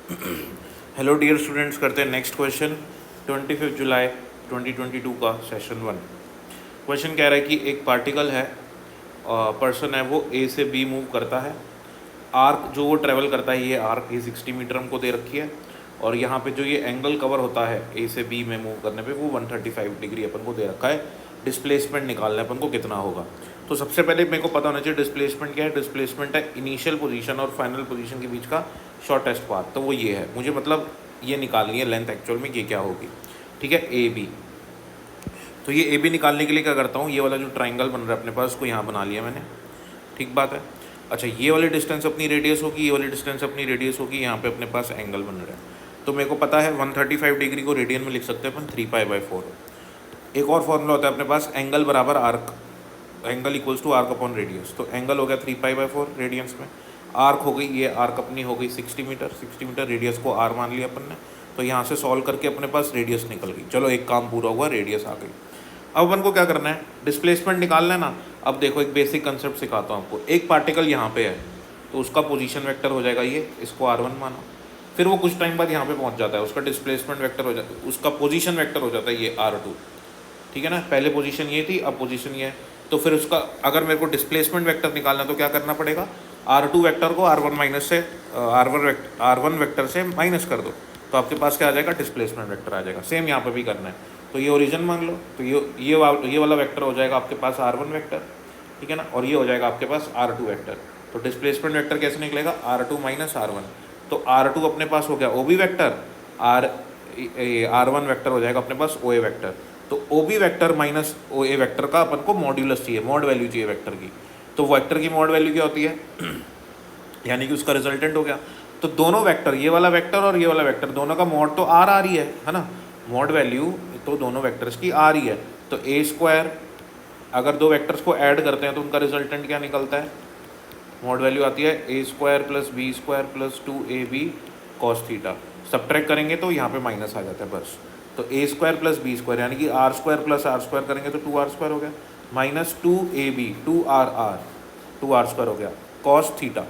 Hello dear students, करते हैं next question. 25 जुलाई 2022 का सेशन 1। क्वेश्चन कह रहा है कि एक पार्टिकल है, पर्सन है, वो ए से बी मूव करता है। आर्क जो वो ट्रेवल करता है, ये आर्क ये 60 मीटर हमको दे रखी है, और यहाँ पे जो ये एंगल कवर होता है ए से बी में मूव करने पे वो 135 डिग्री अपन को दे रखा है। डिस्प्लेसमेंट निकालना है अपन को कितना होगा। तो सबसे पहले मेरे को पता होना चाहिए डिस्प्लेसमेंट क्या है। डिस्प्लेसमेंट है इनिशियल पोजीशन और फाइनल पोजीशन के बीच का शॉर्टेस्ट पाथ, तो वो ये है। मुझे मतलब ये निकालनी है लेंथ एक्चुअल में ये क्या होगी। ठीक है, ए बी। तो ये ए बी निकालने के लिए क्या करता हूँ, ये वाला जो ट्राइंगल बन रहा है अपने पास, उसको यहाँ बना लिया मैंने। ठीक बात है। अच्छा, ये वाली डिस्टेंस अपनी रेडियस होगी, ये वाली डिस्टेंस अपनी रेडियस होगी, यहाँ पे अपने पास एंगल बन रहा है। तो मेरे को पता है 135 डिग्री को रेडियन में लिख सकते हैं अपन 3π/4। एक और फॉर्मूला होता है अपने पास, एंगल बराबर arc, angle equals to arc upon radius. तो एंगल हो गया 3π/4 रेडियंस में। आर्क हो गई, ये आर्क अपनी हो गई 60 मीटर। 60 मीटर रेडियस को आर मान लिया अपन ने। तो यहाँ से सॉल्व करके अपने पास रेडियस निकल गई। चलो एक काम पूरा हुआ, रेडियस आ गई। अब अपन को क्या करना है, डिस्प्लेसमेंट निकालना है ना। अब देखो एक बेसिक कंसेप्ट सिखाता हूँ आपको। एक पार्टिकल यहाँ पे है तो उसका पोजीशन वेक्टर हो जाएगा ये, इसको r1 माना। फिर वो कुछ टाइम बाद यहाँ पे पहुँच जाता है, उसका डिस्प्लेसमेंट वेक्टर हो जाता है, उसका पोजीशन वेक्टर हो जाता है ये r2। ठीक है ना, पहले पोजीशन ये थी, अब पोजीशन ये है। तो फिर उसका अगर मेरे को डिस्प्लेसमेंट वेक्टर निकालना है तो क्या करना पड़ेगा, r2 वेक्टर को r1 वेक्टर से माइनस कर दो, तो आपके पास क्या आ जाएगा, डिस्प्लेसमेंट वेक्टर आ जाएगा। सेम यहाँ पे भी करना है। तो ये ओरिजिन मान लो, तो ये वाला वेक्टर हो जाएगा आपके पास r1 वेक्टर। ठीक है ना, और ये हो जाएगा आपके पास r2 वेक्टर। तो डिस्प्लेसमेंट वेक्टर कैसे निकलेगा, r2 माइनस r1। तो r2 अपने पास हो गया OB वेक्टर, r1 वेक्टर हो जाएगा अपने पास OA वेक्टर। तो OB vector minus OA vector का अपन को मॉड्यूलस चाहिए, मॉड वैल्यू चाहिए वेक्टर की। तो वेक्टर की मॉड वैल्यू क्या होती है यानी कि उसका रिजल्टेंट हो गया। तो दोनों वेक्टर, ये वाला वेक्टर और ये वाला वेक्टर, दोनों का मॉड तो आर आ रही है ना। मॉड वैल्यू तो दोनों वेक्टर्स की आ रही है। तो a², अगर दो वेक्टर्स को ऐड करते हैं तो उनका रिजल्टेंट क्या निकलता है, मॉड वैल्यू आती है a² + b² + 2ab cos theta. Subtract करेंगे तो यहाँ पे माइनस आ जाता है बस। तो a² + b² यानी कि r² + r² करेंगे तो 2r² हो गया, माइनस 2ab 2r² हो गया cos थीटा।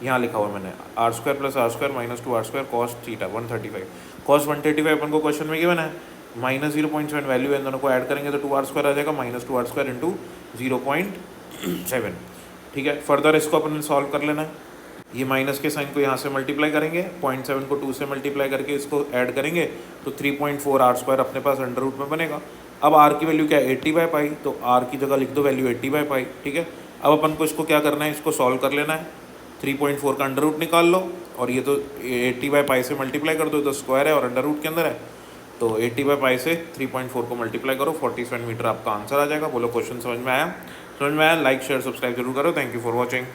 यहाँ लिखा हुआ मैंने r² + r² minus 2r² cos theta 135। cos 135 अपन को क्वेश्चन में गिवन है, -0.7 वैल्यू है, इन दोनों को ऐड करेंगे तो 2r² आ जाएगा, -2r² × 0.7। ठीक है, फर्दर इसको अपन ने सॉल्व कर लेना है। ये माइनस के साइन को यहाँ से मल्टीप्लाई करेंगे, 0.7 को 2 से मल्टीप्लाई करके इसको ऐड करेंगे तो 3.4r² अपने पास अंडर रूट में बनेगा। अब r की वैल्यू क्या है 80/π, तो r की जगह लिख दो वैल्यू 80/π। ठीक है, अब अपन को इसको क्या करना है, इसको सॉल्व कर लेना है। 3.4 का अंडर रूट निकाल लो, और ये तो 80/π से मल्टीप्लाई कर दो, तो स्क्वायर है और अंडर रूट के अंदर है। तो 80/π से 3.4 को मल्टीप्लाई करो, 47 मीटर आपका आंसर आ जाएगा। बोलो क्वेश्चन समझ में आया? समझ में आया? लाइक शेयर सब्सक्राइब जरूर करो। Thank you for watching.